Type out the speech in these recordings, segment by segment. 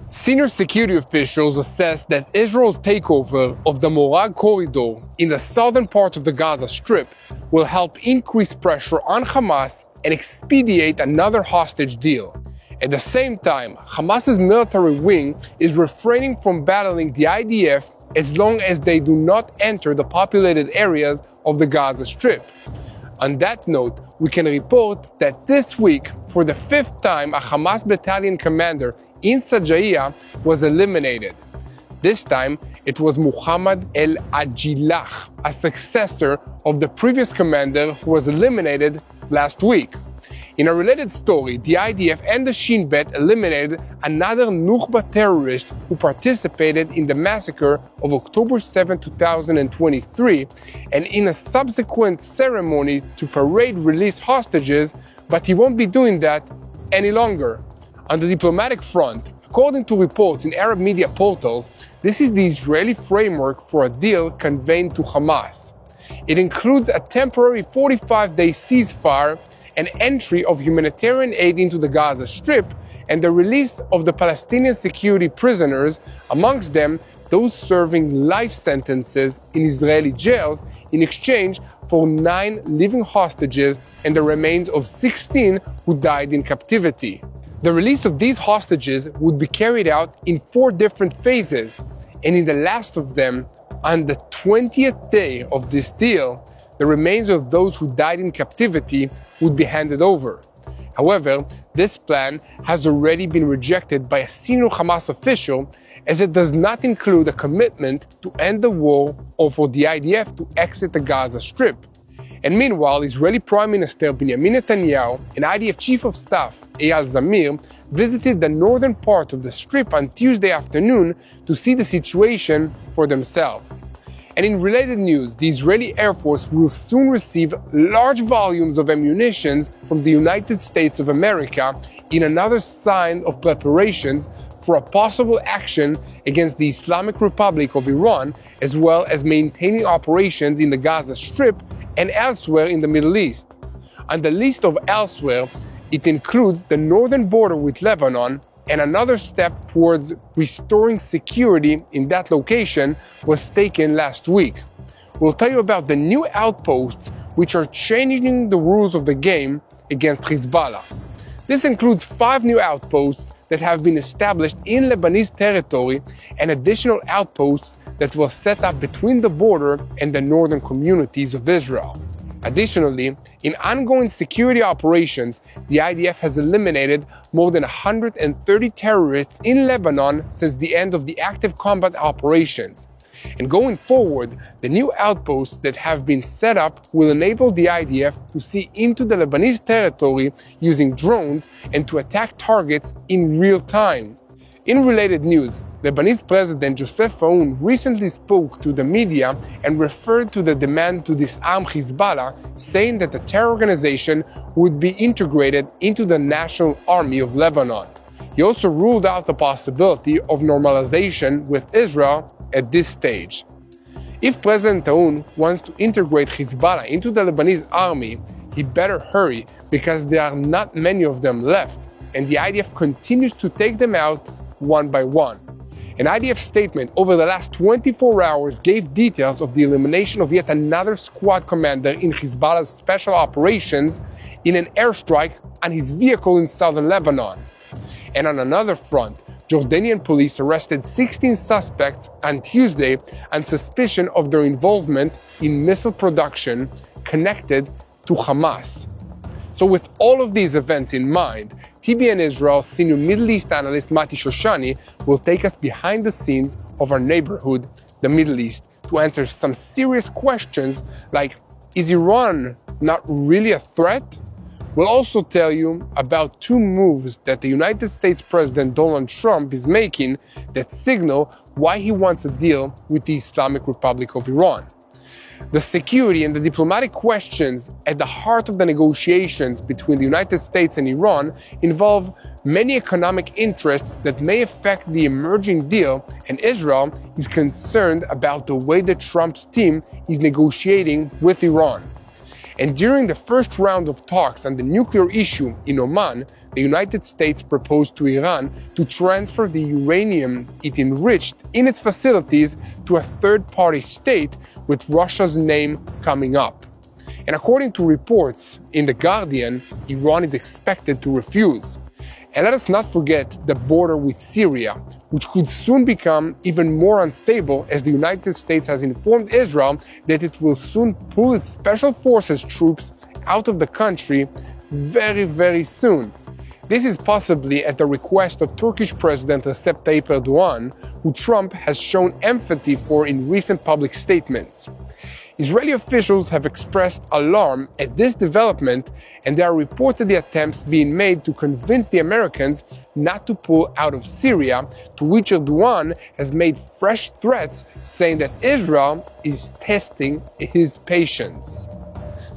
Senior security officials assess that Israel's takeover of the Morag Corridor in the southern part of the Gaza Strip will help increase pressure on Hamas and expedite another hostage deal. At the same time, Hamas's military wing is refraining from battling the IDF as long as they do not enter the populated areas of the Gaza Strip. On that note, we can report that this week, for the 5th time, a Hamas battalion commander in Sajaiya was eliminated. This time, it was Muhammad el-Ajilah, a successor of the previous commander who was eliminated last week. In a related story, the IDF and the Shin Bet eliminated another Nukhba terrorist who participated in the massacre of October 7, 2023, and in a subsequent ceremony to parade release hostages, but he won't be doing that any longer. On the diplomatic front, according to reports in Arab media portals, this is the Israeli framework for a deal conveyed to Hamas. It includes a temporary 45-day ceasefire, an entry of humanitarian aid into the Gaza Strip, and the release of the Palestinian security prisoners, amongst them those serving life sentences in Israeli jails, in exchange for 9 living hostages and the remains of 16 who died in captivity. The release of these hostages would be carried out in 4 different phases, and in the last of them, on the 20th day of this deal, the remains of those who died in captivity would be handed over. However, this plan has already been rejected by a senior Hamas official, as it does not include a commitment to end the war or for the IDF to exit the Gaza Strip. And meanwhile, Israeli Prime Minister Benjamin Netanyahu and IDF Chief of Staff Eyal Zamir visited the northern part of the Strip on Tuesday afternoon to see the situation for themselves. And in related news, the Israeli Air Force will soon receive large volumes of ammunition from the United States of America in another sign of preparations for a possible action against the Islamic Republic of Iran, as well as maintaining operations in the Gaza Strip and elsewhere in the Middle East. On the list of elsewhere, it includes the northern border with Lebanon, and another step towards restoring security in that location was taken last week. We'll tell you about the new outposts which are changing the rules of the game against Hezbollah. This includes 5 new outposts that have been established in Lebanese territory and additional outposts that were set up between the border and the northern communities of Israel. Additionally, in ongoing security operations, the IDF has eliminated more than 130 terrorists in Lebanon since the end of the active combat operations. And going forward, the new outposts that have been set up will enable the IDF to see into the Lebanese territory using drones and to attack targets in real time. In related news, Lebanese President Joseph Aoun recently spoke to the media and referred to the demand to disarm Hezbollah, saying that the terror organization would be integrated into the National Army of Lebanon. He also ruled out the possibility of normalization with Israel at this stage. If President Aoun wants to integrate Hezbollah into the Lebanese army, he better hurry, because there are not many of them left, and the IDF continues to take them out one by one. An IDF statement over the last 24 hours gave details of the elimination of yet another squad commander in Hezbollah's special operations in an airstrike on his vehicle in southern Lebanon. And on another front, Jordanian police arrested 16 suspects on Tuesday on suspicion of their involvement in missile production connected to Hamas. So with all of these events in mind, TBN Israel senior Middle East analyst Mati Shoshani will take us behind the scenes of our neighborhood, the Middle East, to answer some serious questions like, is Iran not really a threat? We'll also tell you about 2 moves that the United States President Donald Trump is making that signal why he wants a deal with the Islamic Republic of Iran. The security and the diplomatic questions at the heart of the negotiations between the United States and Iran involve many economic interests that may affect the emerging deal, and Israel is concerned about the way that Trump's team is negotiating with Iran. And during the first round of talks on the nuclear issue in Oman, the United States proposed to Iran to transfer the uranium it enriched in its facilities to a third-party state, with Russia's name coming up. And according to reports in The Guardian, Iran is expected to refuse. And let us not forget the border with Syria, which could soon become even more unstable, as the United States has informed Israel that it will soon pull its special forces troops out of the country very, very soon. This is possibly at the request of Turkish President Recep Tayyip Erdogan, who Trump has shown empathy for in recent public statements. Israeli officials have expressed alarm at this development, and there are reportedly attempts being made to convince the Americans not to pull out of Syria, to which Erdogan has made fresh threats, saying that Israel is testing his patience.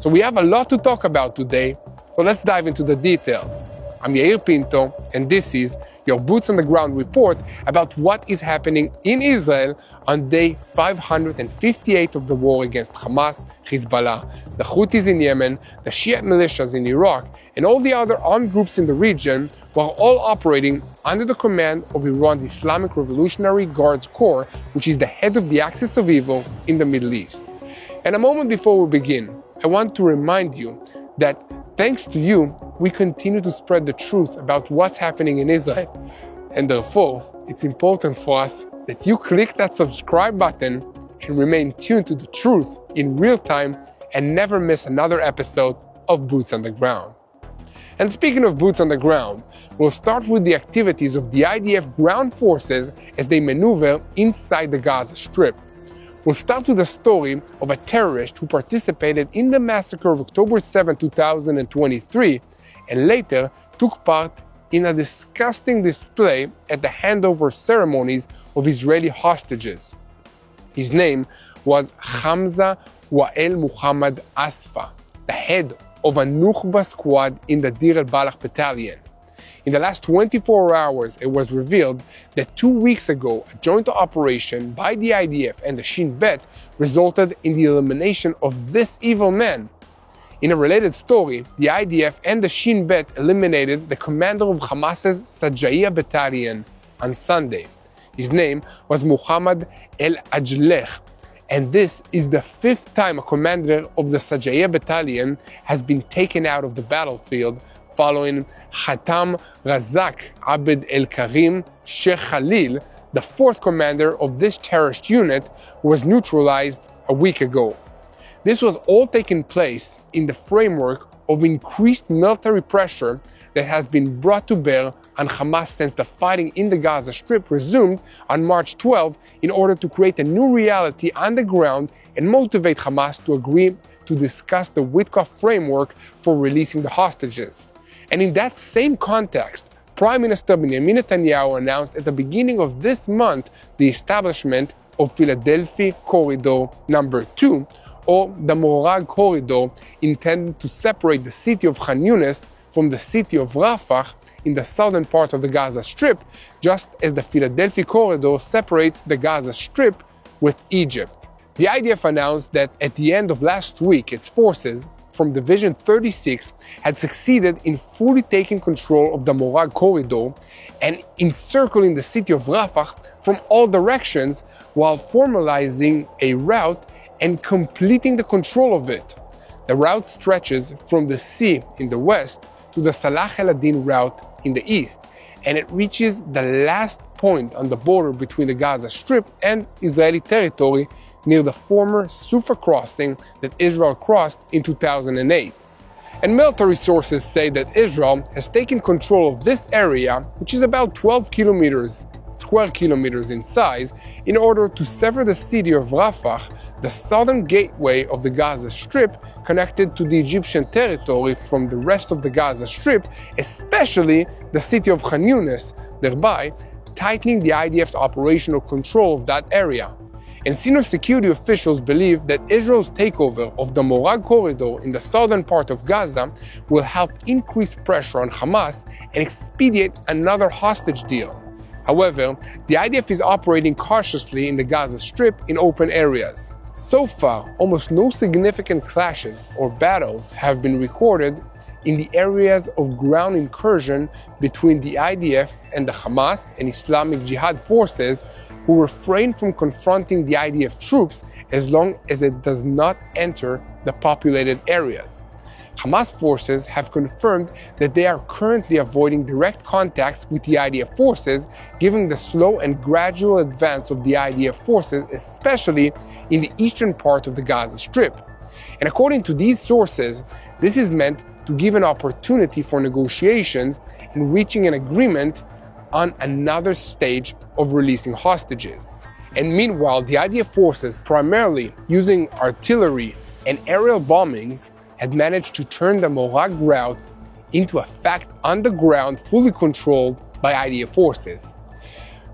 So we have a lot to talk about today, so let's dive into the details. I'm Yair Pinto, and this is your Boots on the Ground report about what is happening in Israel on day 558 of the war against Hamas, Hezbollah, the Houthis in Yemen, the Shia militias in Iraq, and all the other armed groups in the region, while all operating under the command of Iran's Islamic Revolutionary Guards Corps, which is the head of the axis of evil in the Middle East. And a moment before we begin, I want to remind you that thanks to you, we continue to spread the truth about what's happening in Israel. And therefore, it's important for us that you click that subscribe button and remain tuned to the truth in real time and never miss another episode of Boots on the Ground. And speaking of boots on the ground, we'll start with the activities of the IDF ground forces as they maneuver inside the Gaza Strip. We'll start with the story of a terrorist who participated in the massacre of October 7, 2023, and later took part in a disgusting display at the handover ceremonies of Israeli hostages. His name was Hamza Wael Muhammad Asfa, the head of a Nukhba squad in the Deir el-Balach battalion. In the last 24 hours, it was revealed that 2 weeks ago, a joint operation by the IDF and the Shin Bet resulted in the elimination of this evil man. In a related story, the IDF and the Shin Bet eliminated the commander of Hamas's Sajaiya battalion on Sunday. His name was Muhammad El-Ajlech, and this is the 5th time a commander of the Sajaiya battalion has been taken out of the battlefield, following Khatam Razak Abed El-Karim Sheikh Khalil, the 4th commander of this terrorist unit, who was neutralized a week ago. This was all taking place in the framework of increased military pressure that has been brought to bear on Hamas since the fighting in the Gaza Strip resumed on March 12 in order to create a new reality on the ground and motivate Hamas to agree to discuss the Witkoff framework for releasing the hostages. And in that same context, Prime Minister Benjamin Netanyahu announced at the beginning of this month the establishment of Philadelphia Corridor No. 2, or the Morag Corridor, intended to separate the city of Khan Yunis from the city of Rafah in the southern part of the Gaza Strip, just as the Philadelphia Corridor separates the Gaza Strip with Egypt. The IDF announced that at the end of last week, its forces from Division 36 had succeeded in fully taking control of the Morag Corridor and encircling the city of Rafah from all directions, while formalizing a route and completing the control of it. The route stretches from the sea in the west to the Salah el-Adin route in the east, and it reaches the last point on the border between the Gaza Strip and Israeli territory near the former Sufa crossing that Israel crossed in 2008. And military sources say that Israel has taken control of this area, which is about 12 square kilometers in size, in order to sever the city of Rafah, the southern gateway of the Gaza Strip, connected to the Egyptian territory from the rest of the Gaza Strip, especially the city of Khan Yunis, thereby tightening the IDF's operational control of that area. And senior security officials believe that Israel's takeover of the Morag Corridor in the southern part of Gaza will help increase pressure on Hamas and expedite another hostage deal. However, the IDF is operating cautiously in the Gaza Strip in open areas. So far, almost no significant clashes or battles have been recorded in the areas of ground incursion between the IDF and the Hamas and Islamic Jihad forces, who refrain from confronting the IDF troops as long as it does not enter the populated areas. Hamas forces have confirmed that they are currently avoiding direct contacts with the IDF forces, given the slow and gradual advance of the IDF forces, especially in the eastern part of the Gaza Strip. And according to these sources, this is meant to give an opportunity for negotiations and reaching an agreement on another stage of releasing hostages. And meanwhile, the IDF forces, primarily using artillery and aerial bombings, had managed to turn the Morag route into a fact on the ground, fully controlled by IDF forces.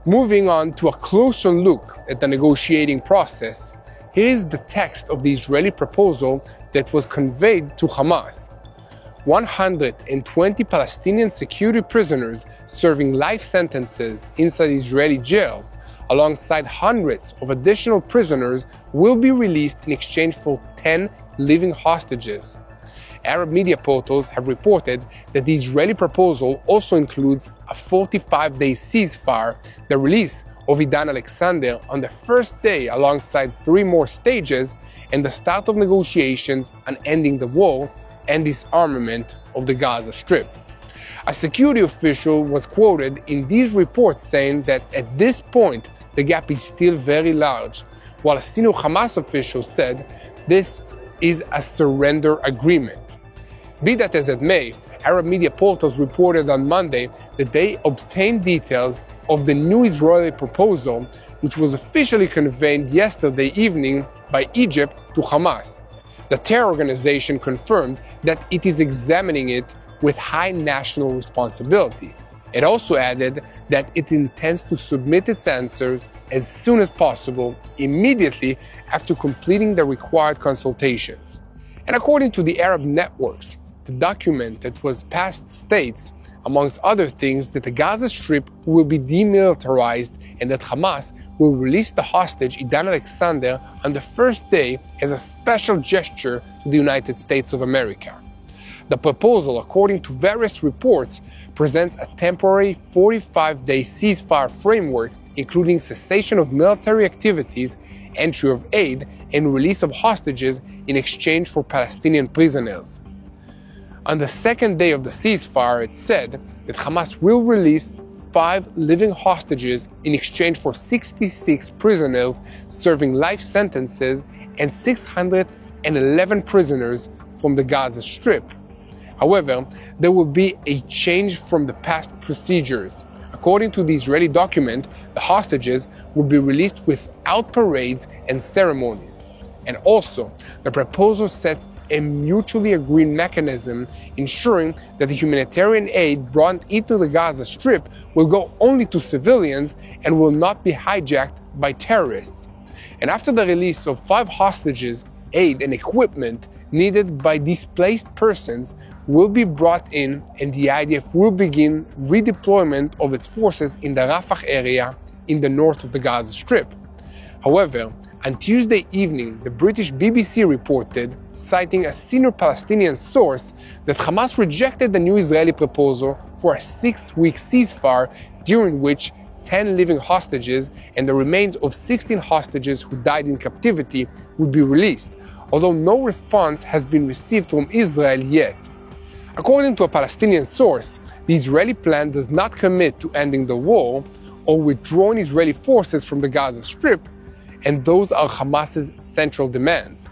Moving on to a closer look at the negotiating process, here is the text of the Israeli proposal that was conveyed to Hamas. 120 Palestinian security prisoners serving life sentences inside Israeli jails, alongside hundreds of additional prisoners, will be released in exchange for 10 living hostages. Arab media portals have reported that the Israeli proposal also includes a 45-day ceasefire, the release of Idan Alexander on the first day alongside 3 more stages, and the start of negotiations on ending the war and disarmament of the Gaza Strip. A security official was quoted in these reports saying that at this point the gap is still very large, while a senior Hamas official said this is a surrender agreement. Be that as it may, Arab media portals reported on Monday that they obtained details of the new Israeli proposal, which was officially conveyed yesterday evening by Egypt to Hamas. The terror organization confirmed that it is examining it with high national responsibility. It also added that it intends to submit its answers as soon as possible, immediately after completing the required consultations. And according to the Arab networks, the document that was passed states, amongst other things, that the Gaza Strip will be demilitarized and that Hamas will release the hostage Idan Alexander on the first day as a special gesture to the United States of America. The proposal, according to various reports, presents a temporary 45-day ceasefire framework, including cessation of military activities, entry of aid, and release of hostages in exchange for Palestinian prisoners. On the second day of the ceasefire, it said that Hamas will release 5 living hostages in exchange for 66 prisoners serving life sentences and 611 prisoners from the Gaza Strip. However, there will be a change from the past procedures. According to the Israeli document, the hostages will be released without parades and ceremonies. And also, the proposal sets a mutually agreed mechanism ensuring that the humanitarian aid brought into the Gaza Strip will go only to civilians and will not be hijacked by terrorists. And after the release of 5 hostages, aid and equipment needed by displaced persons will be brought in, and the IDF will begin redeployment of its forces in the Rafah area in the north of the Gaza Strip. However, on Tuesday evening, the British BBC reported, citing a senior Palestinian source, that Hamas rejected the new Israeli proposal for a 6-week ceasefire, during which 10 living hostages and the remains of 16 hostages who died in captivity would be released, although no response has been received from Israel yet. According to a Palestinian source, the Israeli plan does not commit to ending the war or withdrawing Israeli forces from the Gaza Strip, and those are Hamas's central demands.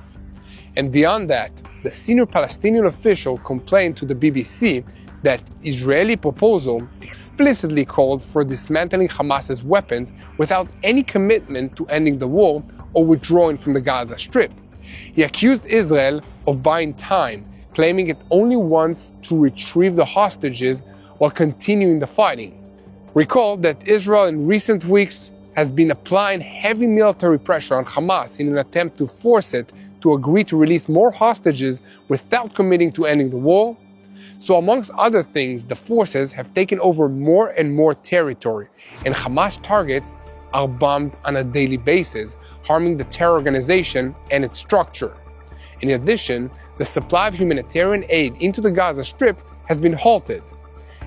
And beyond that, the senior Palestinian official complained to the BBC that Israeli proposal explicitly called for dismantling Hamas's weapons without any commitment to ending the war or withdrawing from the Gaza Strip. He accused Israel of buying time, claiming it only wants to retrieve the hostages while continuing the fighting. Recall that Israel in recent weeks has been applying heavy military pressure on Hamas in an attempt to force it to agree to release more hostages without committing to ending the war. So amongst other things, the forces have taken over more and more territory, and Hamas targets are bombed on a daily basis, harming the terror organization and its structure. In addition, the supply of humanitarian aid into the Gaza Strip has been halted.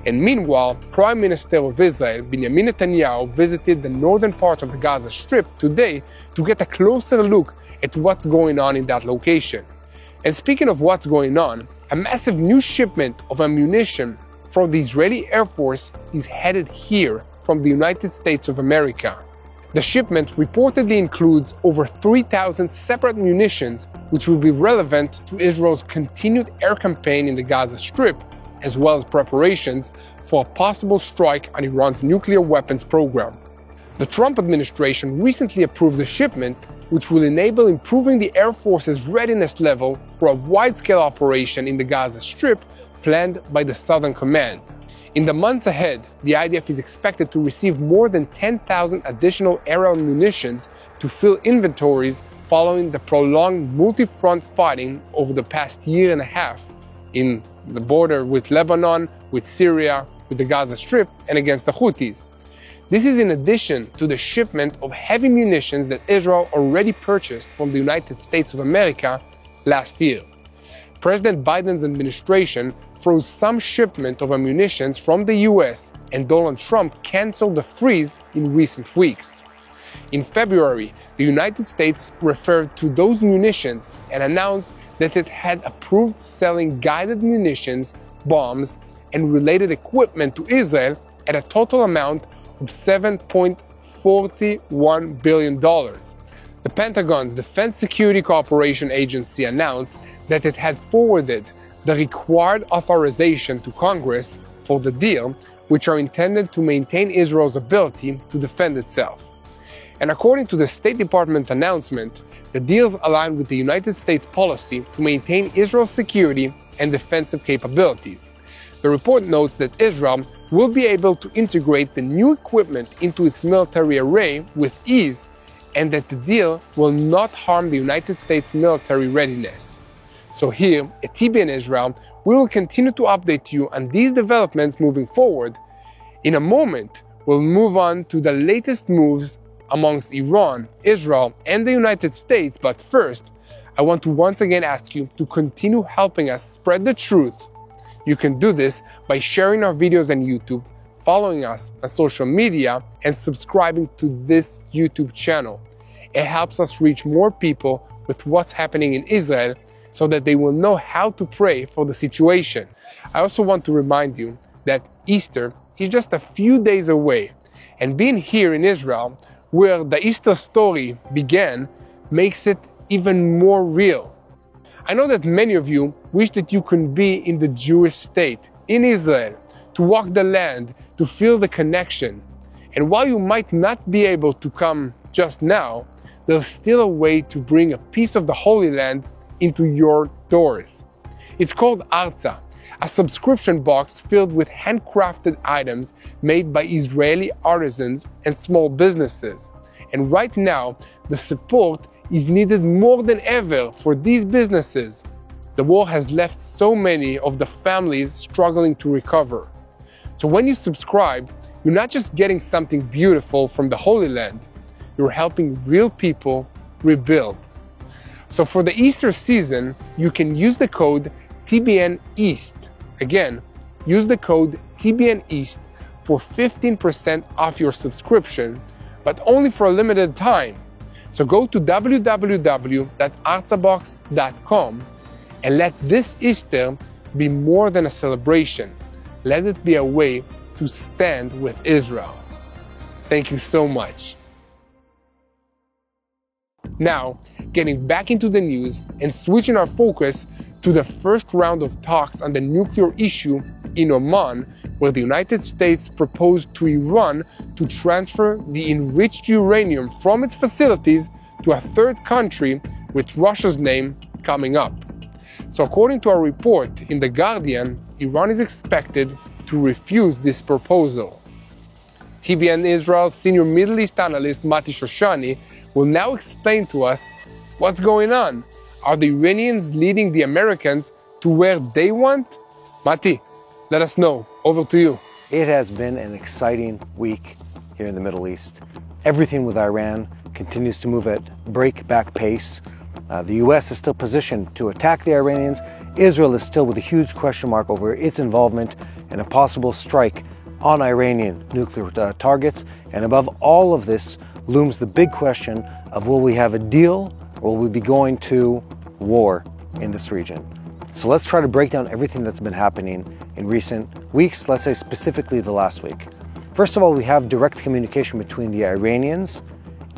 And meanwhile, Prime Minister of Israel, Benjamin Netanyahu, visited the northern part of the Gaza Strip today to get a closer look at what's going on in that location. And speaking of what's going on, a massive new shipment of ammunition from the Israeli Air Force is headed here from the United States of America. The shipment reportedly includes over 3,000 separate munitions, which will be relevant to Israel's continued air campaign in the Gaza Strip, as well as preparations for a possible strike on Iran's nuclear weapons program. The Trump administration recently approved the shipment, which will enable improving the Air Force's readiness level for a wide-scale operation in the Gaza Strip planned by the Southern Command. In the months ahead, the IDF is expected to receive more than 10,000 additional aerial munitions to fill inventories following the prolonged multi-front fighting over the past year and a half in the border with Lebanon, with Syria, with the Gaza Strip, and against the Houthis. This is in addition to the shipment of heavy munitions that Israel already purchased from the United States of America last year. President Biden's administration froze some shipment of ammunition from the U.S., and Donald Trump canceled the freeze in recent weeks. In February, the United States referred to those munitions and announced that it had approved selling guided munitions, bombs, and related equipment to Israel at a total amount of $7.41 billion. The Pentagon's Defense Security Cooperation Agency announced that it had forwarded the required authorization to Congress for the deal, which are intended to maintain Israel's ability to defend itself. And according to the State Department announcement, the deals align with the United States policy to maintain Israel's security and defensive capabilities. The report notes that Israel will be able to integrate the new equipment into its military array with ease, and that the deal will not harm the United States military readiness. So here at TBN Israel, we will continue to update you on these developments moving forward. In a moment, we'll move on to the latest moves amongst Iran, Israel, and the United States. But first, I want to once again ask you to continue helping us spread the truth. You can do this by sharing our videos on YouTube, following us on social media, and subscribing to this YouTube channel. It helps us reach more people with what's happening in Israel so that they will know how to pray for the situation. I also want to remind you that Easter is just a few days away, and being here in Israel, where the Easter story began, makes it even more real. I know that many of you wish that you could be in the Jewish state, in Israel, to walk the land, to feel the connection. And while you might not be able to come just now, there's still a way to bring a piece of the Holy Land into your doors. It's called Arza, a subscription box filled with handcrafted items made by Israeli artisans and small businesses. And right now, the support is needed more than ever for these businesses. The war has left so many of the families struggling to recover. So when you subscribe, you're not just getting something beautiful from the Holy Land, you're helping real people rebuild. So for the Easter season, you can use the code TBN East. Again, use the code TBN East for 15% off your subscription, but only for a limited time. So go to www.arzabox.com and let this Easter be more than a celebration. Let it be a way to stand with Israel. Thank you so much. Now, getting back into the news and switching our focus to the first round of talks on the nuclear issue in Oman, where the United States proposed to Iran to transfer the enriched uranium from its facilities to a third country, with Russia's name coming up. So according to a report in The Guardian, Iran is expected to refuse this proposal. TBN Israel's senior Middle East analyst Mati Shoshani will now explain to us what's going on. Are the Iranians leading the Americans to where they want? Mati, let us know. Over to you. It has been an exciting week here in the Middle East. Everything with Iran continues to move at breakneck pace. The U.S. is still positioned to attack the Iranians. Israel is still with a huge question mark over its involvement in a possible strike on Iranian nuclear targets. And above all of this looms the big question of, will we have a deal or will we be going to war in this region? So let's try to break down everything that's been happening in recent weeks, let's say specifically the last week. First of all, we have direct communication between the Iranians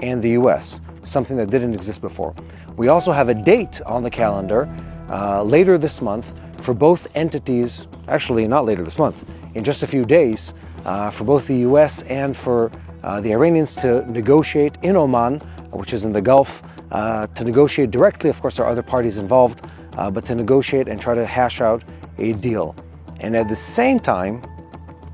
and the U.S., something that didn't exist before. We also have a date on the calendar later this month for both entities, actually not later this month, in just a few days, for both the U.S. and for the Iranians to negotiate in Oman, which is in the Gulf, to negotiate directly. Of course, there are other parties involved, but to negotiate and try to hash out a deal. And at the same time,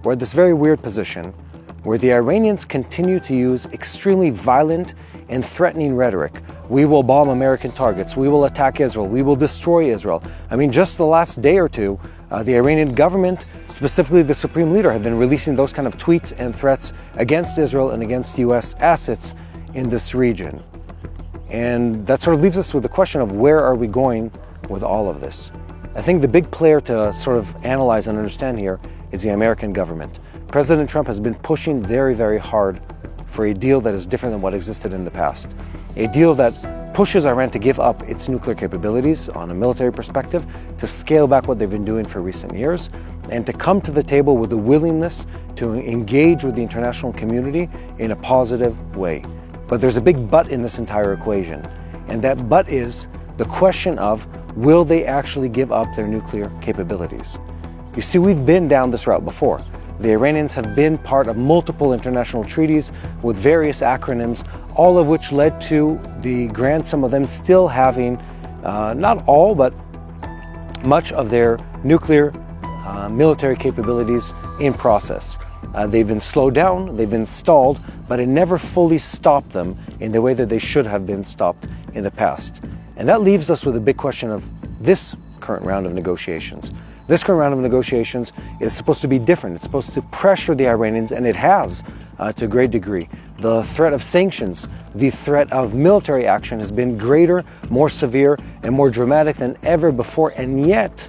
we're at this very weird position where the Iranians continue to use extremely violent and threatening rhetoric. We will bomb American targets. We will attack Israel. We will destroy Israel. I mean, just the last day or two, the Iranian government, specifically the supreme leader, have been releasing those kind of tweets and threats against Israel and against U.S. assets in this region. And that sort of leaves us with the question of, where are we going with all of this? I think the big player to sort of analyze and understand here is the American government. President Trump has been pushing very, very hard for a deal that is different than what existed in the past. A deal that pushes Iran to give up its nuclear capabilities on a military perspective, to scale back what they've been doing for recent years, and to come to the table with the willingness to engage with the international community in a positive way. But there's a big but in this entire equation. And that but is the question of, will they actually give up their nuclear capabilities? You see, we've been down this route before. The Iranians have been part of multiple international treaties with various acronyms, all of which led to the some of them still having, not all, but much of their nuclear military capabilities in process. They've been slowed down, they've been stalled, but it never fully stopped them in the way that they should have been stopped in the past. And that leaves us with a big question of this current round of negotiations. This current round of negotiations is supposed to be different. It's supposed to pressure the Iranians, and it has to a great degree. The threat of sanctions, the threat of military action has been greater, more severe, and more dramatic than ever before. And yet,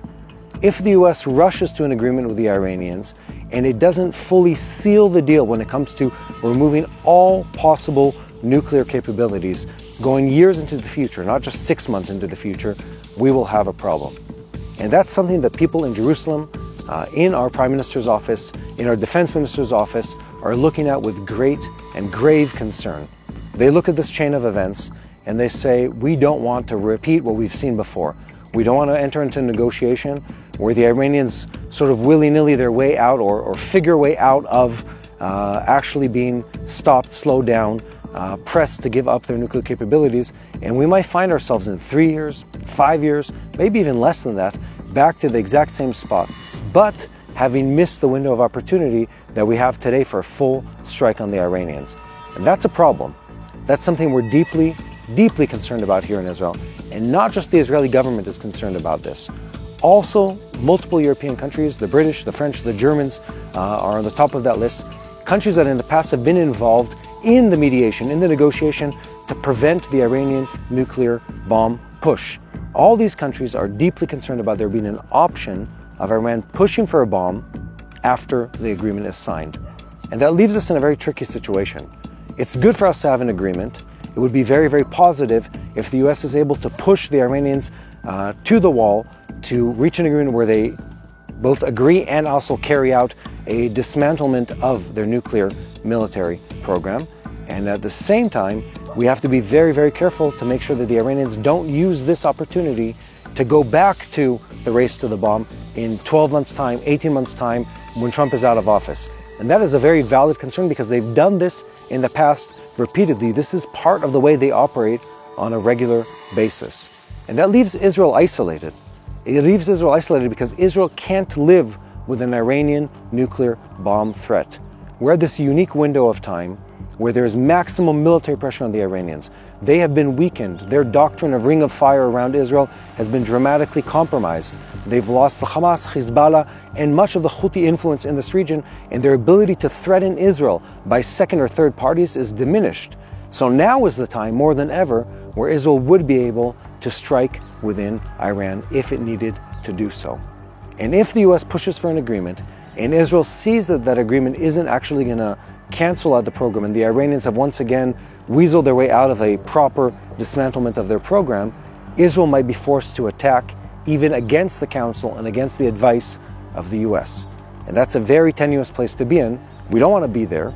if the U.S. rushes to an agreement with the Iranians and it doesn't fully seal the deal when it comes to removing all possible nuclear capabilities going years into the future, not just 6 months into the future, we will have a problem. And that's something that people in Jerusalem, in our Prime Minister's office, in our Defense Minister's office, are looking at with great and grave concern. They look at this chain of events and they say, we don't want to repeat what we've seen before. We don't want to enter into a negotiation where the Iranians sort of willy-nilly their way out or figure way out of actually being stopped, slowed down, pressed to give up their nuclear capabilities, and we might find ourselves in 3 years, 5 years, maybe even less than that, back to the exact same spot, but having missed the window of opportunity that we have today for a full strike on the Iranians. And that's a problem. That's something we're deeply, deeply concerned about here in Israel. And not just the Israeli government is concerned about this. Also, multiple European countries, the British, the French, the Germans are on the top of that list. Countries that in the past have been involved in the mediation, in the negotiation to prevent the Iranian nuclear bomb push. All these countries are deeply concerned about there being an option of Iran pushing for a bomb after the agreement is signed. And that leaves us in a very tricky situation. It's good for us to have an agreement. It would be very, very positive if the U.S. is able to push the Iranians to the wall to reach an agreement where they both agree and also carry out a dismantlement of their nuclear military program. And at the same time, we have to be very, very careful to make sure that the Iranians don't use this opportunity to go back to the race to the bomb in 12 months' time, 18 months' time, when Trump is out of office. And that is a very valid concern because they've done this in the past repeatedly. This is part of the way they operate on a regular basis. And that leaves Israel isolated. It leaves Israel isolated because Israel can't live with an Iranian nuclear bomb threat. We're at this unique window of time where there is maximum military pressure on the Iranians. They have been weakened. Their doctrine of ring of fire around Israel has been dramatically compromised. They've lost the Hamas, Hezbollah, and much of the Houthi influence in this region, and their ability to threaten Israel by second or third parties is diminished. So now is the time, more than ever, where Israel would be able to strike within Iran if it needed to do so. And if the U.S. pushes for an agreement, and Israel sees that that agreement isn't actually going to cancel out the program, and the Iranians have once again weaseled their way out of a proper dismantlement of their program, Israel might be forced to attack even against the Council and against the advice of the U.S. And that's a very tenuous place to be in. We don't want to be there,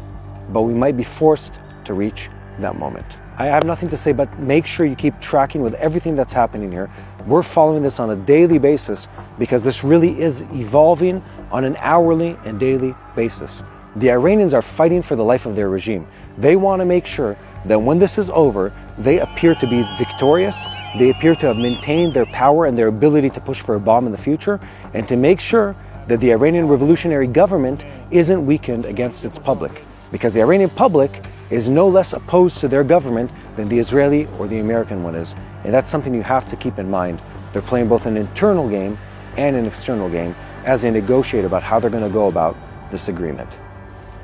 but we might be forced to reach that moment. I have nothing to say, but make sure you keep tracking with everything that's happening here. We're following this on a daily basis because this really is evolving on an hourly and daily basis. The Iranians are fighting for the life of their regime. They want to make sure that when this is over, they appear to be victorious. They appear to have maintained their power and their ability to push for a bomb in the future, and to make sure that the Iranian revolutionary government isn't weakened against its public. Because the Iranian public is no less opposed to their government than the Israeli or the American one is. And that's something you have to keep in mind. They're playing both an internal game and an external game as they negotiate about how they're going to go about this agreement.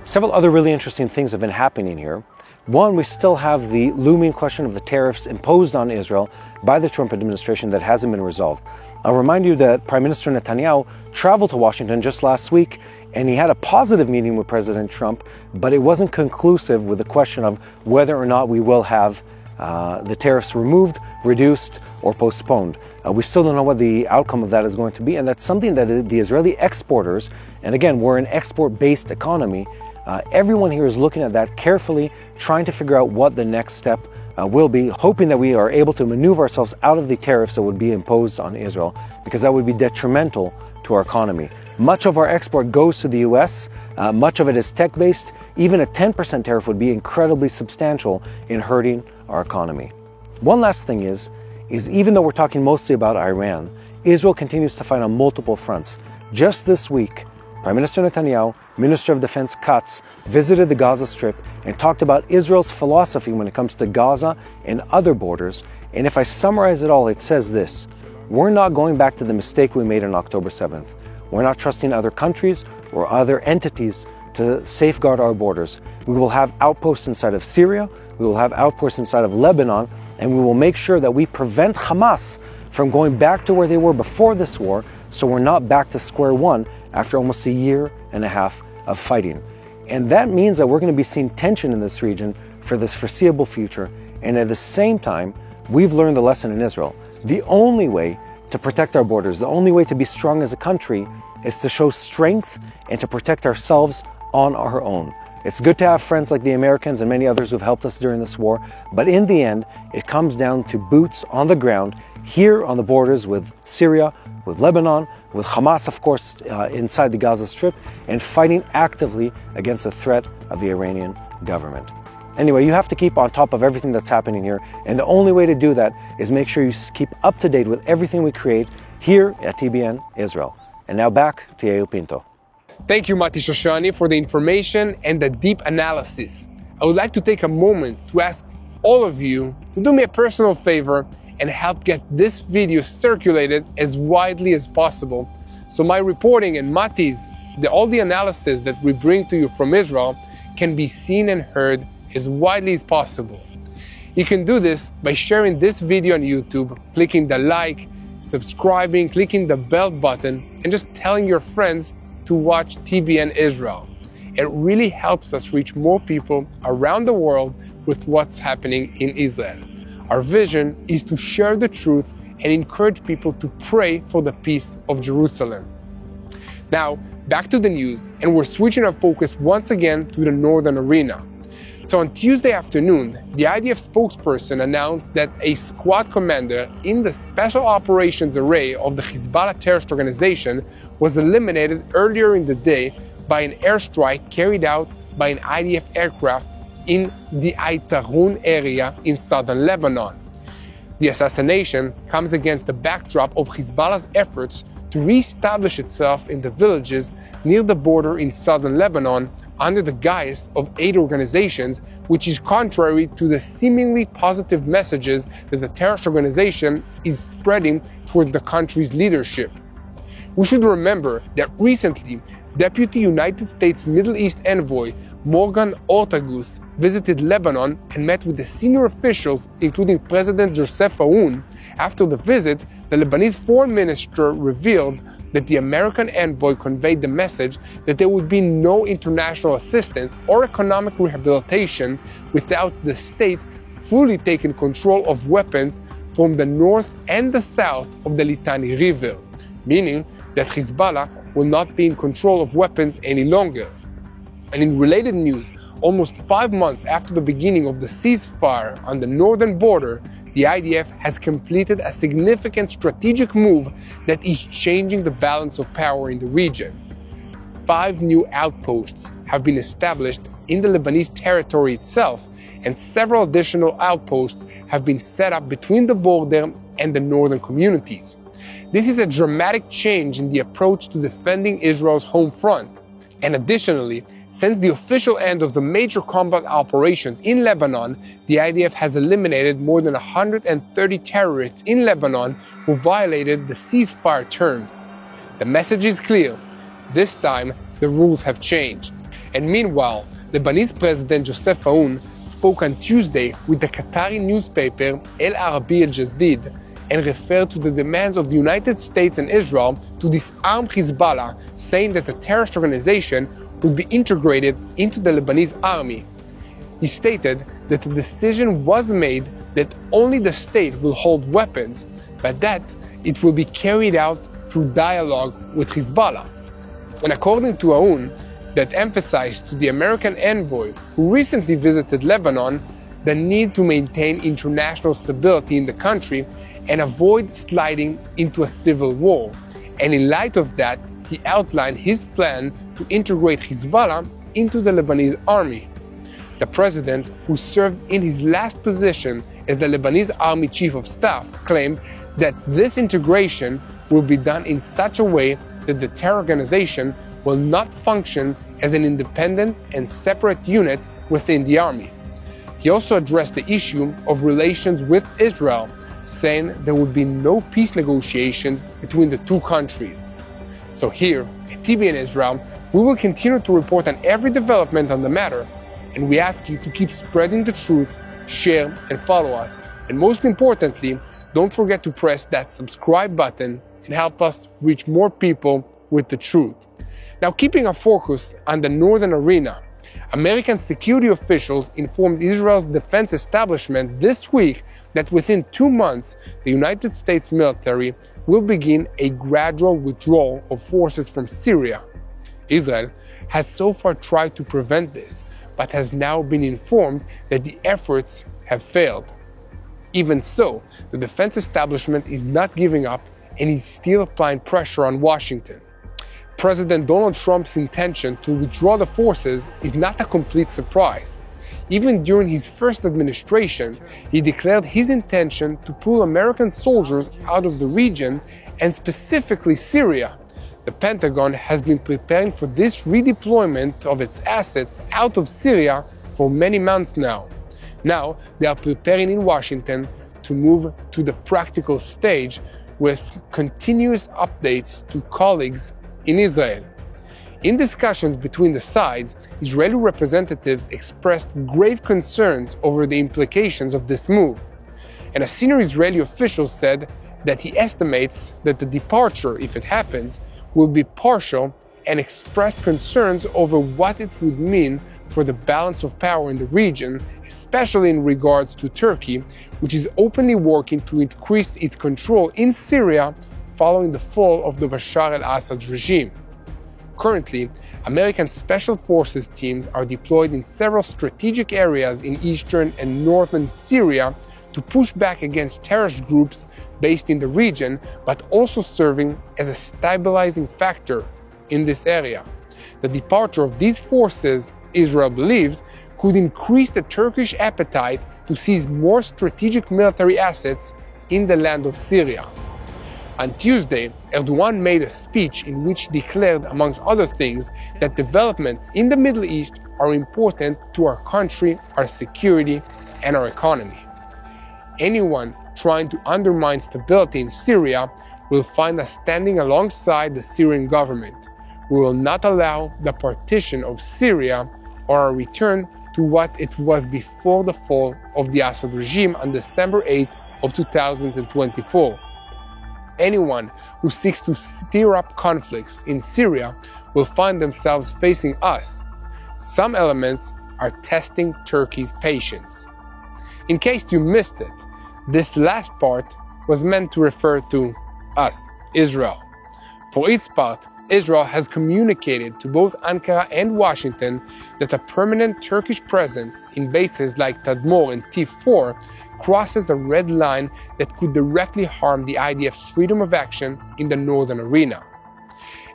Several other really interesting things have been happening here. One, we still have the looming question of the tariffs imposed on Israel by the Trump administration that hasn't been resolved. I'll remind you that Prime Minister Netanyahu traveled to Washington just last week, and he had a positive meeting with President Trump, but it wasn't conclusive with the question of whether or not we will have the tariffs removed, reduced, or postponed. We still don't know what the outcome of that is going to be, and that's something that the Israeli exporters, and again, we're an export-based economy, everyone here is looking at that carefully, trying to figure out what the next step will be, hoping that we are able to maneuver ourselves out of the tariffs that would be imposed on Israel, because that would be detrimental to our economy. Much of our export goes to the U.S., much of it is tech-based. Even a 10% tariff would be incredibly substantial in hurting our economy. One last thing is even though we're talking mostly about Iran, Israel continues to fight on multiple fronts. Just this week, Prime Minister Netanyahu, Minister of Defense Katz, visited the Gaza Strip and talked about Israel's philosophy when it comes to Gaza and other borders. And if I summarize it all, it says this: we're not going back to the mistake we made on October 7th. We're not trusting other countries or other entities to safeguard our borders. We will have outposts inside of Syria, we will have outposts inside of Lebanon, and we will make sure that we prevent Hamas from going back to where they were before this war, so we're not back to square one after almost a year and a half of fighting. And that means that we're going to be seeing tension in this region for this foreseeable future. And at the same time, we've learned the lesson in Israel. The only way to protect our borders, the only way to be strong as a country, is to show strength and to protect ourselves on our own. It's good to have friends like the Americans and many others who've helped us during this war, but in the end, it comes down to boots on the ground here on the borders with Syria, with Lebanon, with Hamas, of course, inside the Gaza Strip, and fighting actively against the threat of the Iranian government. Anyway, you have to keep on top of everything that's happening here, and the only way to do that is make sure you keep up to date with everything we create here at TBN Israel. And now back to Yair Pinto. Thank you, Mati Shoshani, for the information and the deep analysis. I would like to take a moment to ask all of you to do me a personal favor and help get this video circulated as widely as possible, so my reporting and Mati's, all the analysis that we bring to you from Israel, can be seen and heard as widely as possible. You can do this by sharing this video on YouTube, clicking the like, subscribing, clicking the bell button, and just telling your friends to watch TBN Israel. It really helps us reach more people around the world with what's happening in Israel. Our vision is to share the truth and encourage people to pray for the peace of Jerusalem. Now, back to the news, and we're switching our focus once again to the northern arena. So on Tuesday afternoon, the IDF spokesperson announced that a squad commander in the Special Operations Array of the Hezbollah terrorist organization was eliminated earlier in the day by an airstrike carried out by an IDF aircraft in the Aitarun area in southern Lebanon. The assassination comes against the backdrop of Hezbollah's efforts to reestablish itself in the villages near the border in southern Lebanon under the guise of aid organizations, which is contrary to the seemingly positive messages that the terrorist organization is spreading towards the country's leadership. We should remember that recently, Deputy United States Middle East Envoy Morgan Corridor visited Lebanon and met with the senior officials, including President Joseph Aoun. After the visit, the Lebanese foreign minister revealed that the American envoy conveyed the message that there would be no international assistance or economic rehabilitation without the state fully taking control of weapons from the north and the south of the Litani River, meaning that Hezbollah will not be in control of weapons any longer. And in related news, almost 5 months after the beginning of the ceasefire on the northern border, the IDF has completed a significant strategic move that is changing the balance of power in the region. 5 new outposts have been established in the Lebanese territory itself, and several additional outposts have been set up between the border and the northern communities. This is a dramatic change in the approach to defending Israel's home front. And additionally, since the official end of the major combat operations in Lebanon, the IDF has eliminated more than 130 terrorists in Lebanon who violated the ceasefire terms. The message is clear. This time, the rules have changed. And meanwhile, Lebanese President Joseph Aoun spoke on Tuesday with the Qatari newspaper El Arabi El Jazdid and referred to the demands of the United States and Israel to disarm Hezbollah, saying that the terrorist organization would be integrated into the Lebanese army. He stated that the decision was made that only the state will hold weapons, but that it will be carried out through dialogue with Hezbollah. And according to Aoun, that emphasized to the American envoy who recently visited Lebanon the need to maintain international stability in the country and avoid sliding into a civil war. And in light of that, he outlined his plan to integrate Hezbollah into the Lebanese army. The president, who served in his last position as the Lebanese Army Chief of Staff, claimed that this integration will be done in such a way that the terror organization will not function as an independent and separate unit within the army. He also addressed the issue of relations with Israel, saying there would be no peace negotiations between the two countries. So here, at TBN Israel, we will continue to report on every development on the matter, and we ask you to keep spreading the truth, share, and follow us. And most importantly, don't forget to press that subscribe button and help us reach more people with the truth. Now, keeping our focus on the northern arena, American security officials informed Israel's defense establishment this week that within 2 months, the United States military will begin a gradual withdrawal of forces from Syria. Israel has so far tried to prevent this, but has now been informed that the efforts have failed. Even so, the defense establishment is not giving up and is still applying pressure on Washington. President Donald Trump's intention to withdraw the forces is not a complete surprise. Even during his first administration, he declared his intention to pull American soldiers out of the region, and specifically Syria. The Pentagon has been preparing for this redeployment of its assets out of Syria for many months now. Now, they are preparing in Washington to move to the practical stage with continuous updates to colleagues in Israel. In discussions between the sides, Israeli representatives expressed grave concerns over the implications of this move. And a senior Israeli official said that he estimates that the departure, if it happens, will be partial, and expressed concerns over what it would mean for the balance of power in the region, especially in regards to Turkey, which is openly working to increase its control in Syria following the fall of the Bashar al-Assad regime. Currently, American Special Forces teams are deployed in several strategic areas in eastern and northern Syria to push back against terrorist groups based in the region, but also serving as a stabilizing factor in this area. The departure of these forces, Israel believes, could increase the Turkish appetite to seize more strategic military assets in the land of Syria. On Tuesday, Erdogan made a speech in which he declared, amongst other things, that developments in the Middle East are important to our country, our security, and our economy. Anyone trying to undermine stability in Syria will find us standing alongside the Syrian government. We will not allow the partition of Syria or a return to what it was before the fall of the Assad regime on December 8 of 2024. Anyone who seeks to stir up conflicts in Syria will find themselves facing us. Some elements are testing Turkey's patience. In case you missed it, this last part was meant to refer to us, Israel. For its part, Israel has communicated to both Ankara and Washington that a permanent Turkish presence in bases like Tadmor and T4 crosses a red line that could directly harm the IDF's freedom of action in the northern arena.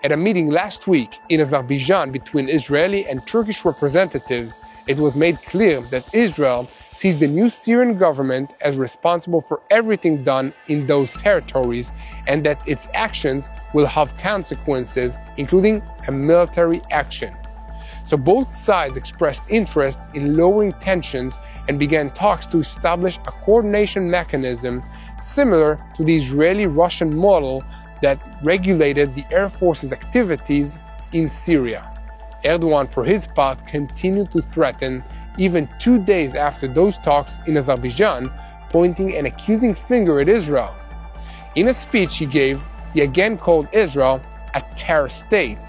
At a meeting last week in Azerbaijan between Israeli and Turkish representatives, it was made clear that Israel sees the new Syrian government as responsible for everything done in those territories and that its actions will have consequences, including a military action. So both sides expressed interest in lowering tensions and began talks to establish a coordination mechanism similar to the Israeli-Russian model that regulated the Air Force's activities in Syria. Erdogan, for his part, continued to threaten even 2 days after those talks in Azerbaijan, pointing an accusing finger at Israel. In a speech he gave, he again called Israel a terror state,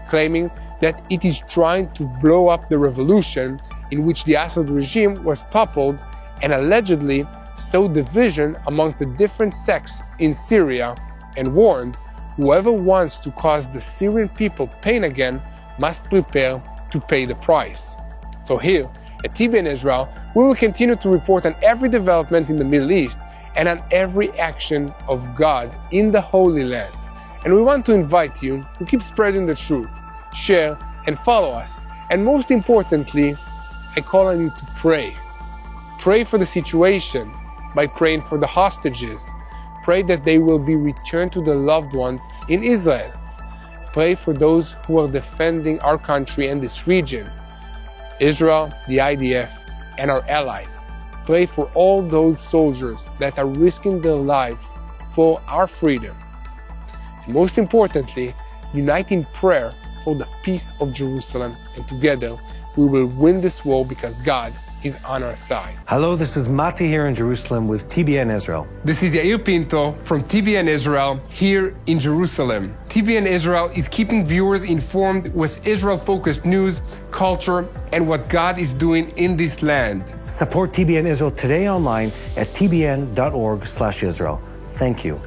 claiming that it is trying to blow up the revolution in which the Assad regime was toppled and allegedly sowed division among the different sects in Syria, and warned whoever wants to cause the Syrian people pain again must prepare to pay the price. So here, at TBN Israel, we will continue to report on every development in the Middle East and on every action of God in the Holy Land. And we want to invite you to keep spreading the truth, share, and follow us. And most importantly, I call on you to pray. Pray for the situation by praying for the hostages. Pray that they will be returned to their loved ones in Israel. Pray for those who are defending our country and this region, Israel, the IDF, and our allies. Pray for all those soldiers that are risking their lives for our freedom. And most importantly, unite in prayer for the peace of Jerusalem, and together we will win this war because God is on our side. Hello, this is Mati here in Jerusalem with TBN Israel. This is Yair Pinto from TBN Israel here in Jerusalem. TBN Israel is keeping viewers informed with Israel-focused news, culture, and what God is doing in this land. Support TBN Israel today online at tbn.org/Israel. Thank you.